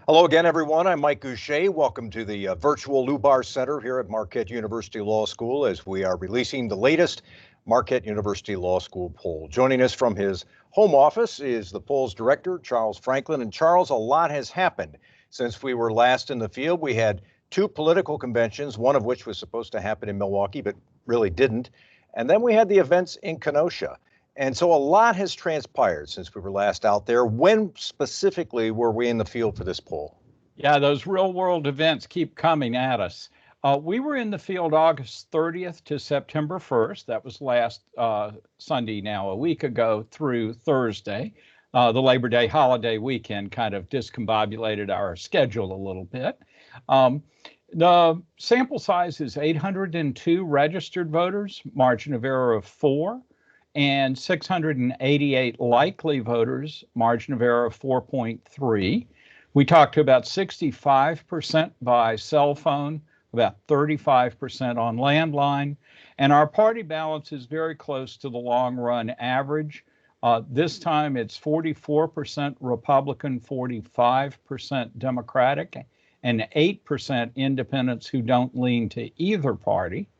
Hello again, everyone. I'm Mike Gousha. Welcome to the virtual Lubar Center here at Marquette University Law School as we are releasing the latest Marquette University Law School poll. Joining us from his home office is the poll's director, Charles Franklin. And Charles, a lot has happened since we were last in the field. We had two political conventions, one of which was supposed to happen in Milwaukee, but really didn't. And then we had the events in Kenosha. And so a lot has transpired since we were last out there. When specifically were we in the field for this poll? Yeah, those real world events keep coming at us. We were in the field August 30th to September 1st. That was last Sunday now, a week ago through Thursday. The Labor Day holiday weekend kind of discombobulated our schedule a little bit. The sample size is 802 registered voters, margin of error of 4. And 688 likely voters, margin of error of 4.3. We talked to about 65% by cell phone, about 35% on landline, and our party balance is very close to the long run average. This time it's 44% Republican, 45% Democratic, and 8% independents who don't lean to either party.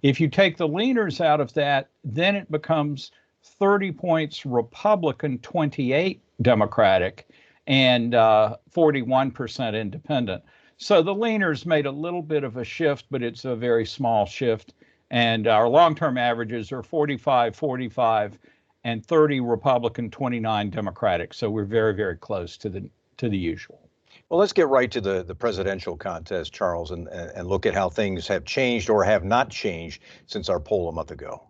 If you take the leaners out of that, then it becomes 30 points Republican, 28 Democratic, and 41% independent. So the leaners made a little bit of a shift, but it's a very small shift. And our long-term averages are 45, 45, and 30 Republican, 29 Democratic. So we're very, very close to the usual. Well, let's get right to the presidential contest, Charles, and look at how things have changed or have not changed since our poll a month ago.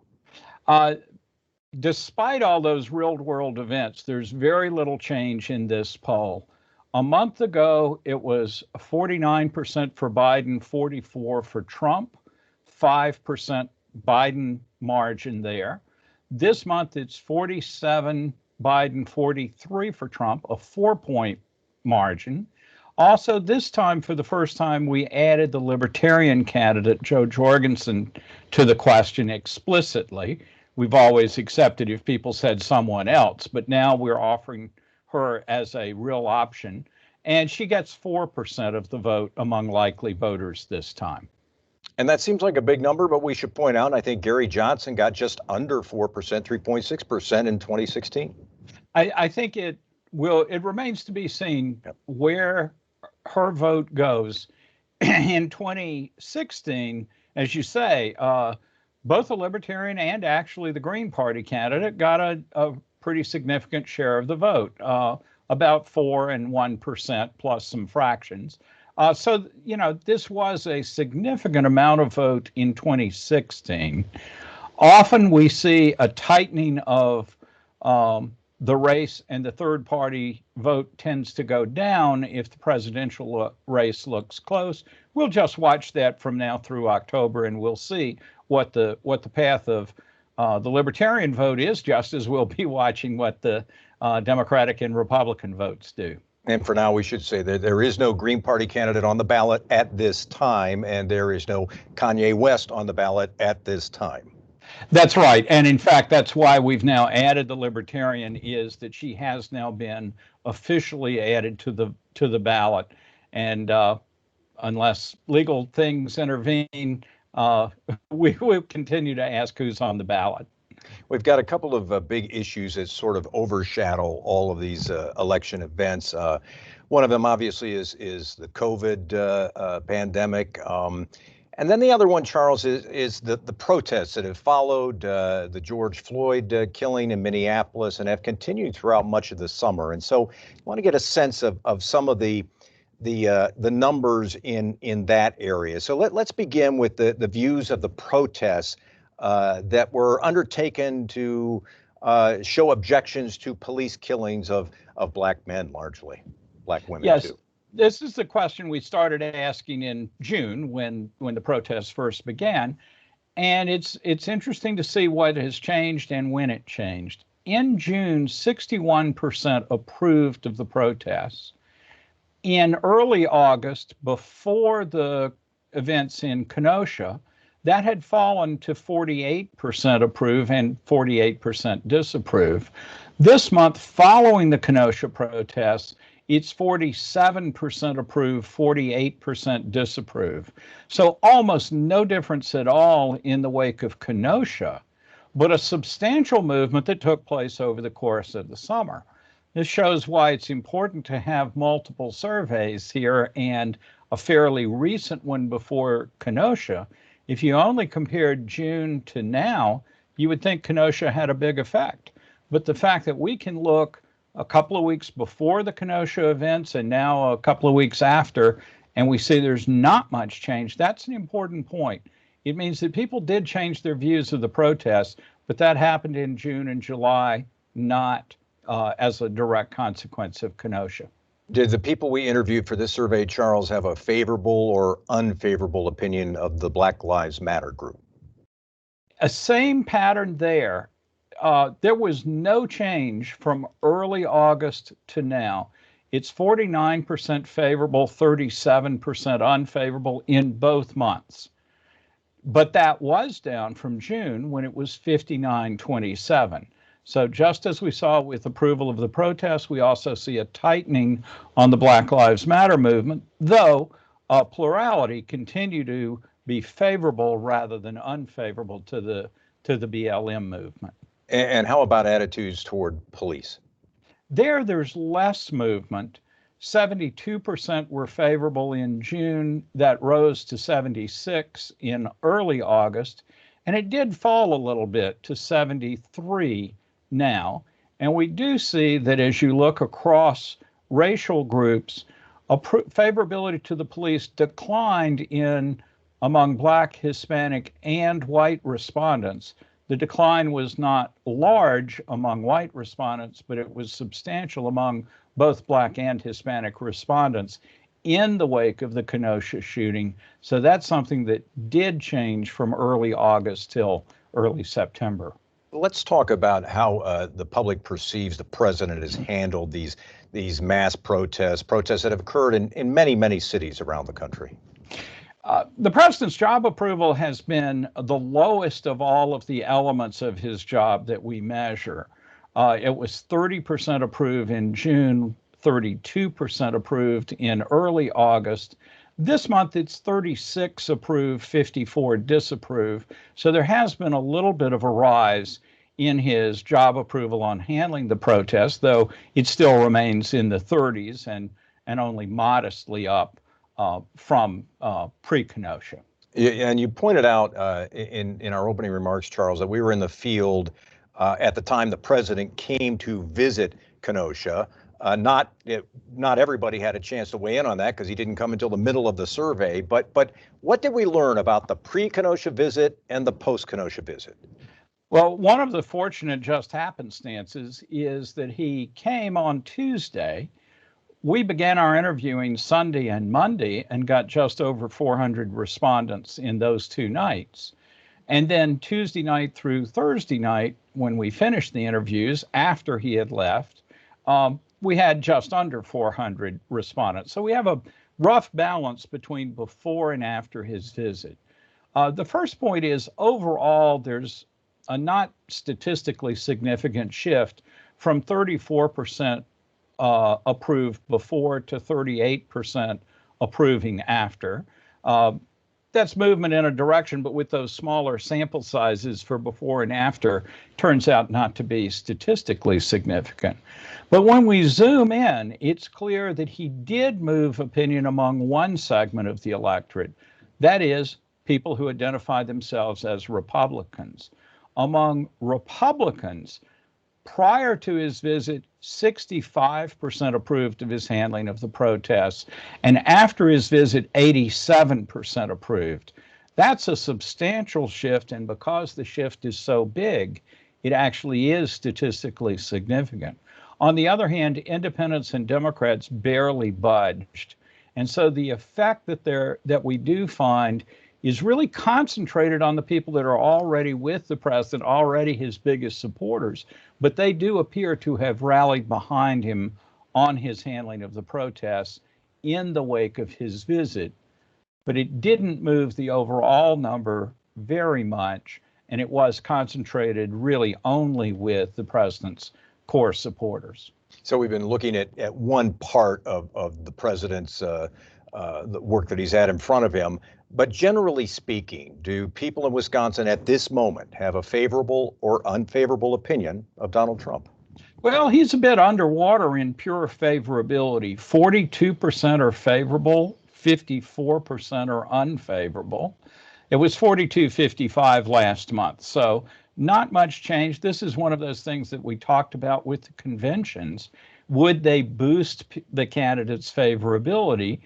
Despite all those real-world events, there's very little change in this poll. A month ago, it was 49% for Biden, 44% for Trump, 5% Biden margin there. This month, it's 47 Biden, 43 for Trump, a 4-point margin. Also, this time, for the first time, we added the Libertarian candidate, Jo Jorgensen, to the question explicitly. We've always accepted if people said someone else, but now we're offering her as a real option. And she gets 4% of the vote among likely voters this time. And that seems like a big number, but we should point out, I think Gary Johnson got just under 4%, 3.6% in 2016. I think it remains to be seen where her vote goes. In 2016, as you say, both the Libertarian and actually the Green Party candidate got a pretty significant share of the vote, about 4 and 1% plus some fractions. So, this was a significant amount of vote in 2016. Often we see a tightening of the race, and the third party vote tends to go down if the presidential race looks close. We'll just watch that from now through October, and we'll see what the path of the Libertarian vote is, just as we'll be watching what the Democratic and Republican votes do. And for now, we should say that there is no Green Party candidate on the ballot at this time, and there is no Kanye West on the ballot at this time. That's right. And in fact, that's why we've now added the Libertarian, is that she has now been officially added to the ballot. And unless legal things intervene, we will continue to ask who's on the ballot. We've got a couple of big issues that sort of overshadow all of these election events. One of them, obviously, is the COVID pandemic. And then the other one, Charles, is the protests that have followed the George Floyd killing in Minneapolis and have continued throughout much of the summer. And so I want to get a sense of some of the numbers in that area. So let's begin with the views of the protests that were undertaken to show objections to police killings of Black men, largely, Black women too. This is the question we started asking in June when the protests first began. And it's interesting to see what has changed and when it changed. In June, 61% approved of the protests. In early August, before the events in Kenosha, that had fallen to 48% approve and 48% disapprove. This month, following the Kenosha protests, it's 47% approve, 48% disapprove. So almost no difference at all in the wake of Kenosha, but a substantial movement that took place over the course of the summer. This shows why it's important to have multiple surveys here, and a fairly recent one before Kenosha. If you only compared June to now, you would think Kenosha had a big effect. But the fact that we can look a couple of weeks before the Kenosha events and now a couple of weeks after, and we see there's not much change, that's an important point. It means that people did change their views of the protests, but that happened in June and July, not as a direct consequence of Kenosha. Did the people we interviewed for this survey, Charles, have a favorable or unfavorable opinion of the Black Lives Matter group? A same pattern there. There was no change from early August to now. It's 49% favorable, 37% unfavorable in both months. But that was down from June when it was 59-27. So just as we saw with approval of the protests, we also see a tightening on the Black Lives Matter movement, though plurality continue to be favorable rather than unfavorable to the BLM movement. And how about attitudes toward police? There's less movement. 72% were favorable in June. That rose to 76 in early August, and it did fall a little bit to 73 now. And we do see that as you look across racial groups, favorability to the police declined among Black, Hispanic, and white respondents. The decline was not large among white respondents, but it was substantial among both Black and Hispanic respondents in the wake of the Kenosha shooting. So that's something that did change from early August till early September. Let's talk about how the public perceives the president has handled these mass protests that have occurred in many, many cities around the country. The president's job approval has been the lowest of all of the elements of his job that we measure. It was 30% approved in June, 32% approved in early August. This month it's 36 approved, 54 disapprove. So there has been a little bit of a rise in his job approval on handling the protests, though it still remains in the 30s and only modestly up from pre-Kenosha. Yeah, and you pointed out in our opening remarks, Charles, that we were in the field at the time the president came to visit Kenosha. Not everybody had a chance to weigh in on that because he didn't come until the middle of the survey. But what did we learn about the pre-Kenosha visit and the post-Kenosha visit? Well, one of the fortunate just happenstances is that he came on Tuesday. We began our interviewing Sunday and Monday and got just over 400 respondents in those 2 nights. And then Tuesday night through Thursday night, when we finished the interviews after he had left, we had just under 400 respondents. So we have a rough balance between before and after his visit. The first point is overall, there's a not statistically significant shift from 34% approved before to 38% approving after. That's movement in a direction, but with those smaller sample sizes for before and after, turns out not to be statistically significant. But when we zoom in, it's clear that he did move opinion among one segment of the electorate, that is, people who identify themselves as Republicans. Among Republicans, prior to his visit, 65% approved of his handling of the protests, and after his visit, 87% approved. That's a substantial shift, and because the shift is so big, it actually is statistically significant. On the other hand, independents and Democrats barely budged, and so the effect that we do find is really concentrated on the people that are already with the president, already his biggest supporters, but they do appear to have rallied behind him on his handling of the protests in the wake of his visit. But it didn't move the overall number very much, and it was concentrated really only with the president's core supporters. So we've been looking at one part of the president's the work that he's had in front of him. But generally speaking, do people in Wisconsin at this moment have a favorable or unfavorable opinion of Donald Trump? Well, he's a bit underwater in pure favorability. 42% are favorable, 54% are unfavorable. It was 42-55 last month. So not much change. This is one of those things that we talked about with the conventions. Would they boost the candidate's favorability?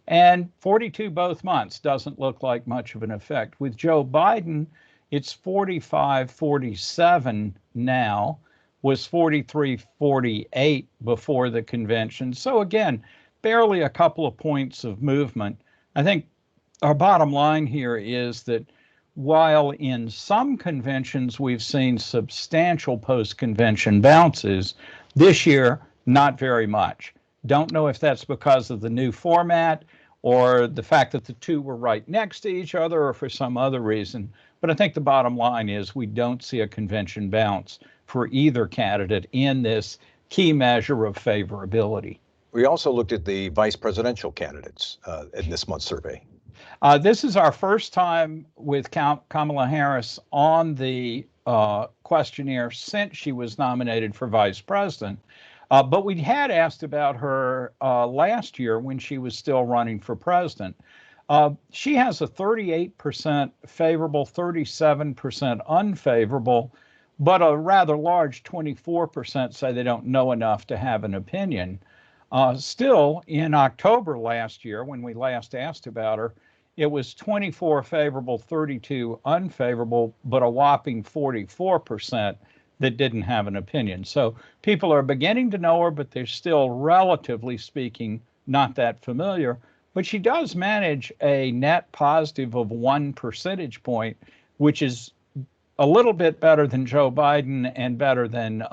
And 42 both months doesn't look like much of an effect. With Joe Biden, it's 45-47 now, was 43-48 before the convention. So again, barely a couple of points of movement. I think our bottom line here is that while in some conventions we've seen substantial post-convention bounces, this year, not very much. Don't know if that's because of the new format or the fact that the two were right next to each other or for some other reason. But I think the bottom line is we don't see a convention bounce for either candidate in this key measure of favorability. We also looked at the vice presidential candidates in this month's survey. This is our first time with Kamala Harris on the questionnaire since she was nominated for vice president. But we had asked about her last year when she was still running for president. She has a 38% favorable, 37% unfavorable, but a rather large 24% say they don't know enough to have an opinion. Still, in October last year, when we last asked about her, it was 24 favorable, 32 unfavorable, but a whopping 44% that didn't have an opinion. So people are beginning to know her, but they're still, relatively speaking, not that familiar. But she does manage a net positive of 1 percentage point, which is a little bit better than Joe Biden and better than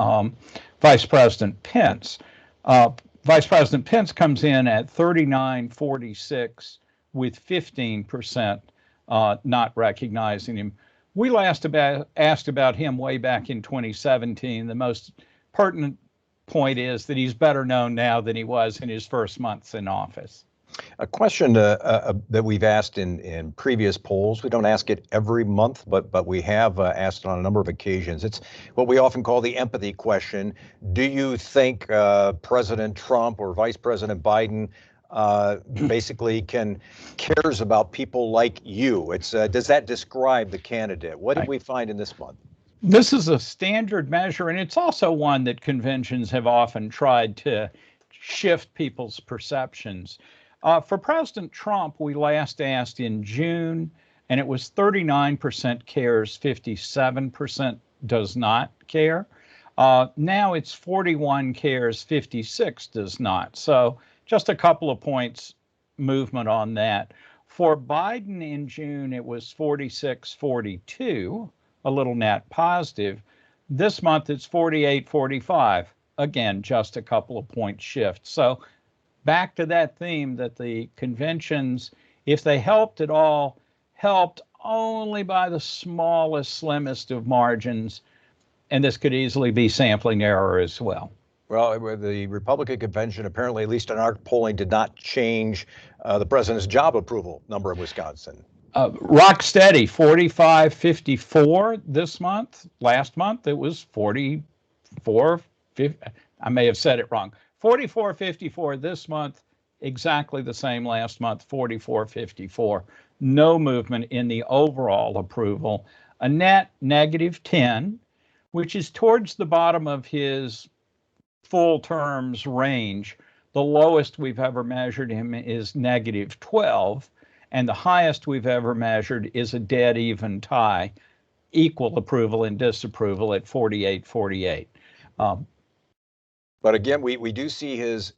Vice President Pence. Vice President Pence comes in at 39.46 with 15% not recognizing him. We last asked about him way back in 2017. The most pertinent point is that he's better known now than he was in his first months in office. A question that we've asked in previous polls. We don't ask it every month, but we have asked it on a number of occasions. It's what we often call the empathy question. Do you think President Trump or Vice President Biden basically cares about people like you? It's does that describe the candidate? What did we find in this month? This is a standard measure, and it's also one that conventions have often tried to shift people's perceptions. For President Trump, we last asked in June, and it was 39% cares, 57% does not care. Now it's 41 cares, 56 does not. So just a couple of points movement on that. For Biden in June, it was 46-42, a little net positive. This month, it's 48-45. Again, just a couple of point shift. So back to that theme that the conventions, if they helped at all, helped only by the smallest, slimmest of margins. And this could easily be sampling error as well. Well, the Republican convention, apparently, at least in our polling, did not change the president's job approval number in Wisconsin. Rock steady, 45-54 this month. Last month, it was 44, 50, I may have said it wrong. 44-54 this month, exactly the same last month, 44-54. No movement in the overall approval. A net -10, which is towards the bottom of his full terms range. The lowest we've ever measured him is -12, and the highest we've ever measured is a dead even tie, equal approval and disapproval at 48-48. But again, we do see his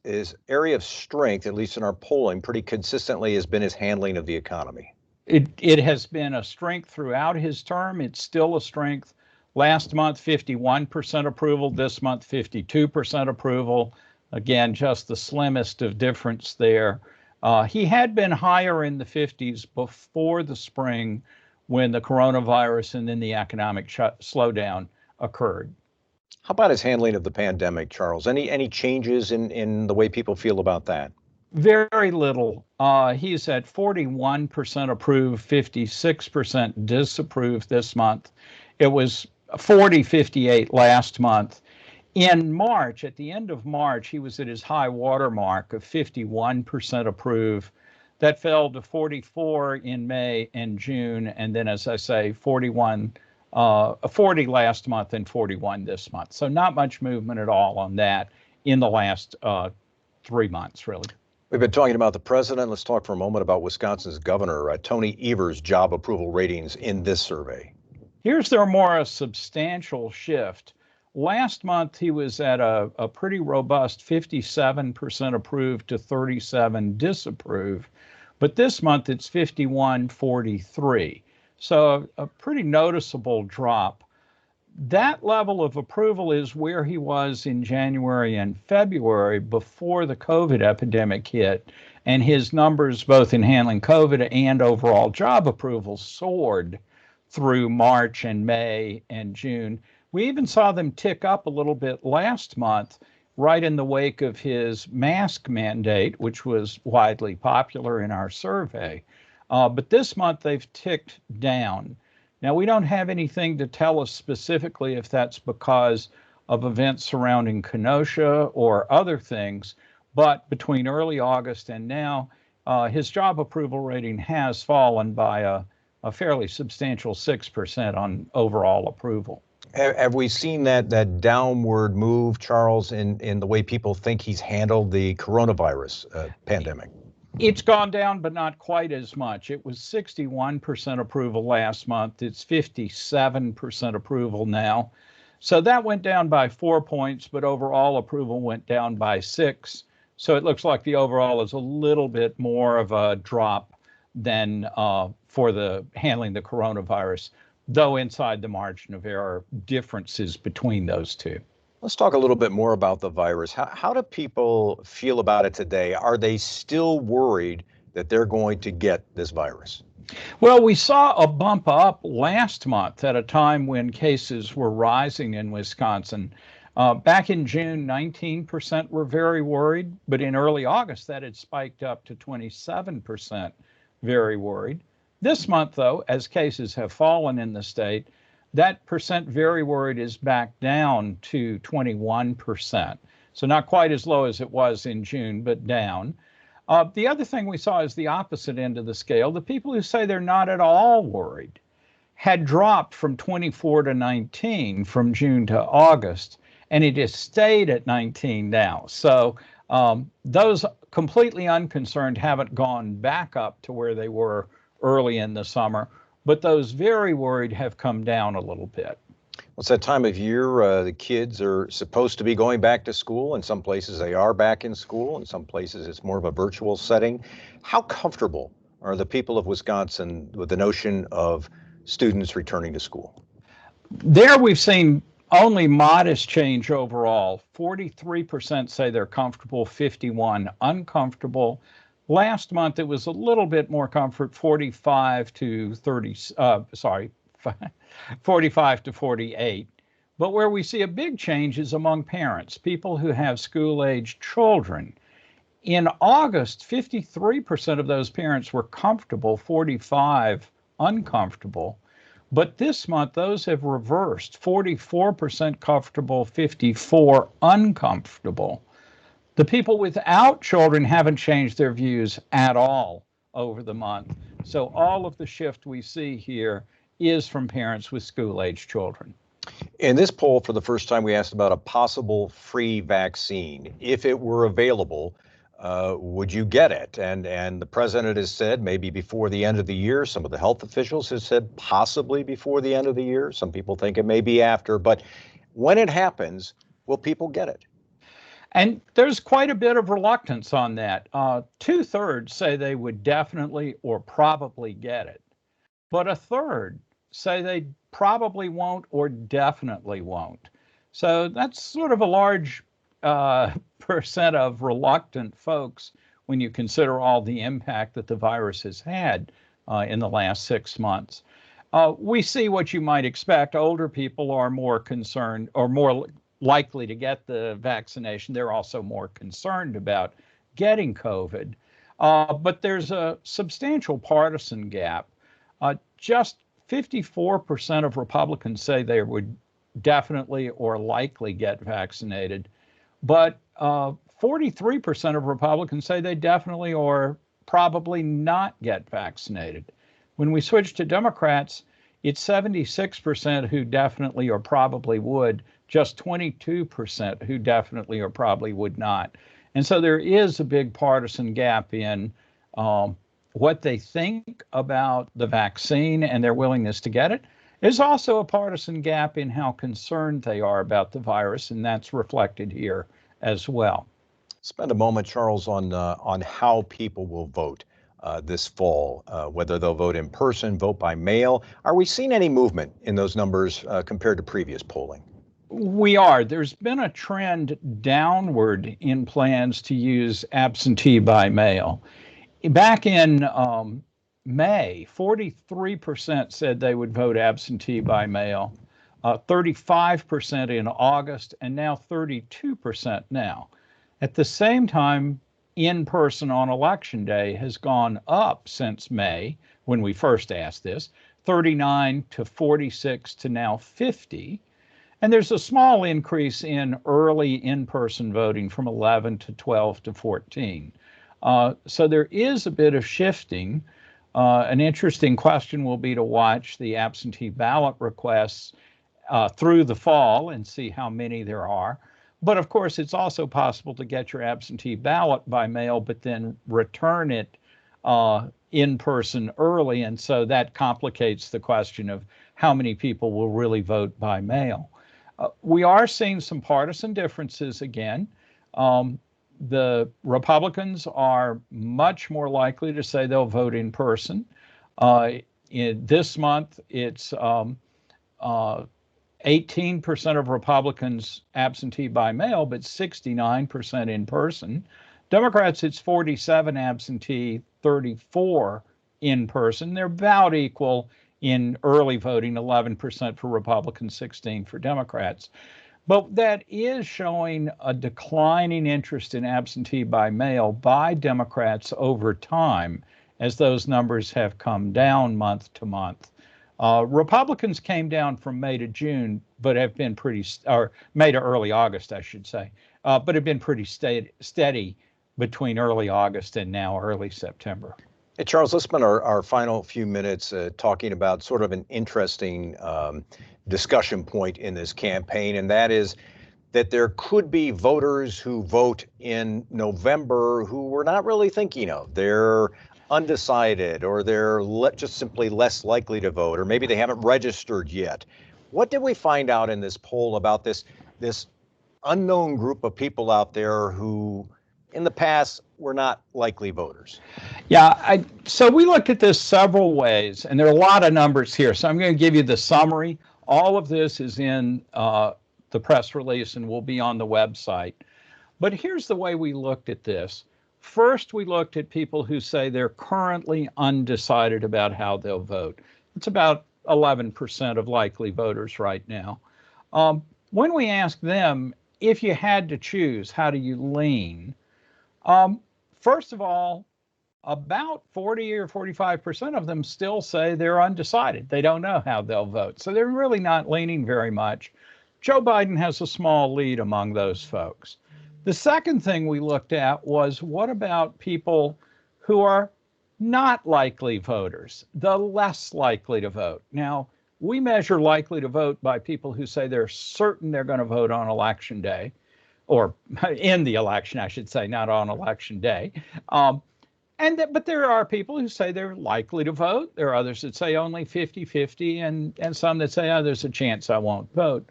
area of strength, at least in our polling, pretty consistently has been his handling of the economy. It has been a strength throughout his term. It's still a strength. Last month, 51% approval. This month, 52% approval. Again, just the slimmest of difference there. He had been higher in the 50s before the spring when the coronavirus and then the economic slowdown occurred. How about his handling of the pandemic, Charles? Any changes in the way people feel about that? Very little. He's at 41% approve, 56% disapprove this month. It was 40-58 last month. In March, at the end of March, he was at his high water mark of 51% approve. That fell to 44 in May and June, and then, as I say, 40 last month and 41 this month. So not much movement at all on that in the last 3 months, really. We've been talking about the president. Let's talk for a moment about Wisconsin's governor, Tony Evers' job approval ratings in this survey. Here's their more a substantial shift. Last month, he was at a pretty robust 57% approve to 37 disapprove. But this month, it's 51-43. So a pretty noticeable drop. That level of approval is where he was in January and February before the COVID epidemic hit. And his numbers, both in handling COVID and overall job approval, soared through March and May and June. We even saw them tick up a little bit last month, right in the wake of his mask mandate, which was widely popular in our survey. But this month they've ticked down. Now, we don't have anything to tell us specifically if that's because of events surrounding Kenosha or other things, but between early August and now, his job approval rating has fallen by a fairly substantial 6% on overall approval. Have we seen that downward move, Charles, in the way people think he's handled the coronavirus pandemic? It's gone down, but not quite as much. It was 61% approval last month. It's 57% approval now. So that went down by 4 points, but overall approval went down by 6. So it looks like the overall is a little bit more of a drop than for the handling the coronavirus, though inside the margin of error differences between those two. Let's talk a little bit more about the virus. How do people feel about it today? Are they still worried that they're going to get this virus? Well, we saw a bump up last month at a time when cases were rising in Wisconsin. Back in June, 19% were very worried, but in early August, that had spiked up to 27% very worried. This month, though, as cases have fallen in the state, that percent very worried is back down to 21%. So not quite as low as it was in June, but down. The other thing we saw is the opposite end of the scale. The people who say they're not at all worried had dropped from 24 to 19 from June to August, and it has stayed at 19 now. So those completely unconcerned haven't gone back up to where they were early in the summer, but those very worried have come down a little bit. Well, it's that time of year. The kids are supposed to be going back to school. In some places they are back in school. In some places it's more of a virtual setting. How comfortable are the people of Wisconsin with the notion of students returning to school? There we've seen only modest change overall. 43% say they're comfortable, 51 uncomfortable. Last month, it was a little bit more comfort, 45 to 48. But where we see a big change is among parents, people who have school-age children. In August, 53% of those parents were comfortable, 45 uncomfortable. But this month, those have reversed, 44% comfortable, 54 uncomfortable. The people without children haven't changed their views at all over the month. So all of the shift we see here is from parents with school-age children. In this poll, for the first time, we asked about a possible free vaccine. If it were available, would you get it? And the president has said maybe before the end of the year. Some of the health officials have said possibly before the end of the year. Some people think it may be after. But when it happens, will people get it? And there's quite a bit of reluctance on that. 2/3 say they would definitely or probably get it. But a third say they probably won't or definitely won't. So that's sort of a large percent of reluctant folks when you consider all the impact that the virus has had in the last 6 months. We see what you might expect. Older people are more concerned or more likely to get the vaccination. They're also more concerned about getting COVID. But there's a substantial partisan gap. Just 54% of Republicans say they would definitely or likely get vaccinated, but 43% of Republicans say they definitely or probably not get vaccinated. When we switch to Democrats, it's 76% who definitely or probably would, just 22% who definitely or probably would not. And so there is a big partisan gap in what they think about the vaccine and their willingness to get it. There's also a partisan gap in how concerned they are about the virus, and that's reflected here as well. Spend a moment, Charles, on how people will vote this fall, whether they'll vote in person, vote by mail. Are we seeing any movement in those numbers compared to previous polling? We are. There's been a trend downward in plans to use absentee by mail. Back in May, 43% said they would vote absentee by mail, 35% in August, and now 32% now. At the same time, in person on election day has gone up since May, when we first asked this, 39 to 46 to now 50. And there's a small increase in early in-person voting from 11 to 12 to 14. So there is a bit of shifting. An interesting question will be to watch the absentee ballot requests through the fall and see how many there are. But of course, it's also possible to get your absentee ballot by mail, but then return it in person early. And so that complicates the question of how many people will really vote by mail. We are seeing some partisan differences again. The Republicans are much more likely to say they'll vote in person. This month, it's 18% of Republicans absentee by mail, but 69% in person. Democrats, it's 47 absentee, 34 in person. They're about equal in early voting, 11% for Republicans, 16 for Democrats. But that is showing a declining interest in absentee by mail by Democrats over time as those numbers have come down month to month. Republicans came down from May to June, but have been or May to early August, I should say, but have been pretty steady between early August and now early September. Hey, Charles, let's spend our final few minutes talking about sort of an interesting discussion point in this campaign, and that is that there could be voters who vote in November who we're not really thinking of. They're undecided, or they're just simply less likely to vote, or maybe they haven't registered yet. What did we find out in this poll about this unknown group of people out there who in the past were not likely voters? Yeah, so we looked at this several ways, and there are a lot of numbers here. So I'm going to give you the summary. All of this is in the press release and will be on the website. But here's the way we looked at this. First, we looked at people who say they're currently undecided about how they'll vote. It's about 11% of likely voters right now. When we asked them, if you had to choose, how do you lean? First of all, about 40 or 45% of them still say they're undecided. They don't know how they'll vote. So they're really not leaning very much. Joe Biden has a small lead among those folks. The second thing we looked at was, what about people who are not likely voters, the less likely to vote? Now, we measure likely to vote by people who say they're certain they're going to vote on election day, or in the election, I should say, not on election day. But there are people who say they're likely to vote. There are others that say only 50-50, and some that say, oh, there's a chance I won't vote.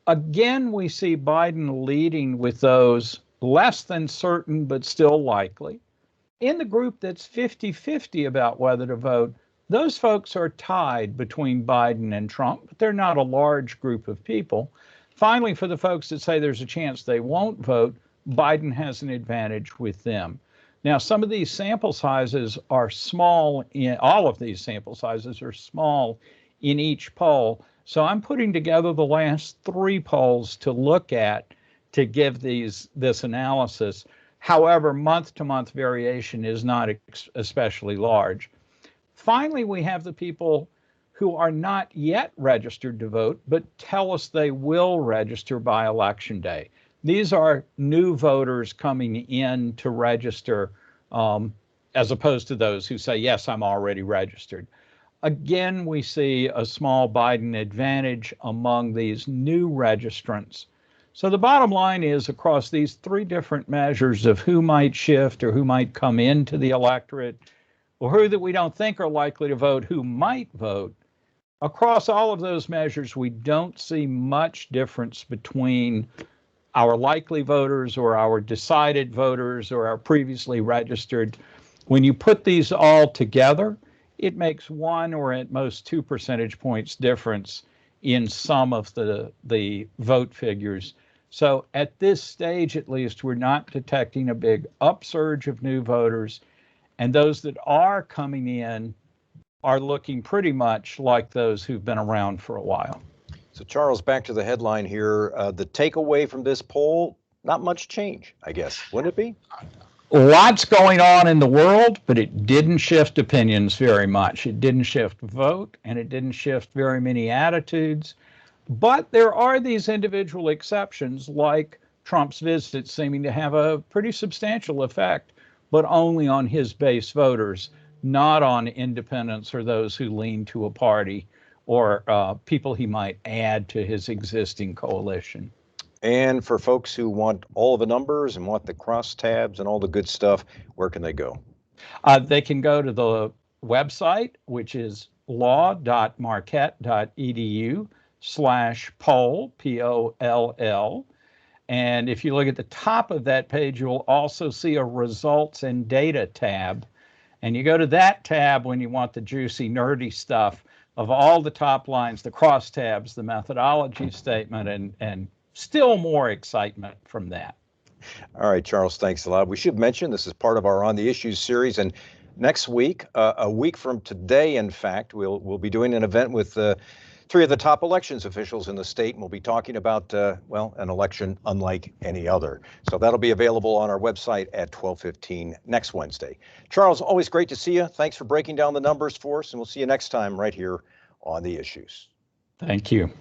Again, we see Biden leading with those less than certain but still likely. In the group that's 50-50 about whether to vote, those folks are tied between Biden and Trump, but they're not a large group of people. Finally, for the folks that say there's a chance they won't vote, Biden has an advantage with them. Now, some of these sample sizes are small, all of these sample sizes are small in each poll. So I'm putting together the last 3 polls to look at to give this analysis. However, month-to-month variation is not especially large. Finally, we have the people who are not yet registered to vote, but tell us they will register by Election Day. These are new voters coming in to register, as opposed to those who say, yes, I'm already registered. Again, we see a small Biden advantage among these new registrants. So the bottom line is, across these 3 different measures of who might shift or who might come into the electorate, or who that we don't think are likely to vote, who might vote, across all of those measures, we don't see much difference between our likely voters or our decided voters or our previously registered. When you put these all together, it makes 1 or at most 2 percentage points difference in some of the vote figures. So at this stage, at least, we're not detecting a big upsurge of new voters, and those that are coming in are looking pretty much like those who've been around for a while. So Charles, back to the headline here. The takeaway from this poll, not much change, I guess. Wouldn't it be? Lots going on in the world, but it didn't shift opinions very much. It didn't shift vote, and it didn't shift very many attitudes. But there are these individual exceptions, like Trump's visit seeming to have a pretty substantial effect, but only on his base voters, not on independents or those who lean to a party or people he might add to his existing coalition. And for folks who want all of the numbers and want the crosstabs and all the good stuff, where can they go? They can go to the website, which is law.marquette.edu/poll, P-O-L-L. And if you look at the top of that page, you'll also see a results and data tab. And you go to that tab when you want the juicy, nerdy stuff of all the top lines, the crosstabs, the methodology statement, and still more excitement from that. All right, Charles, thanks a lot. We should mention this is part of our On the Issues series, and next week, a week from today, in fact, we'll be doing an event with 3 of the top elections officials in the state, and we'll be talking about, well, an election unlike any other. So that'll be available on our website at 12:15 next Wednesday. Charles, always great to see you. Thanks for breaking down the numbers for us, and we'll see you next time right here on The Issues. Thank you.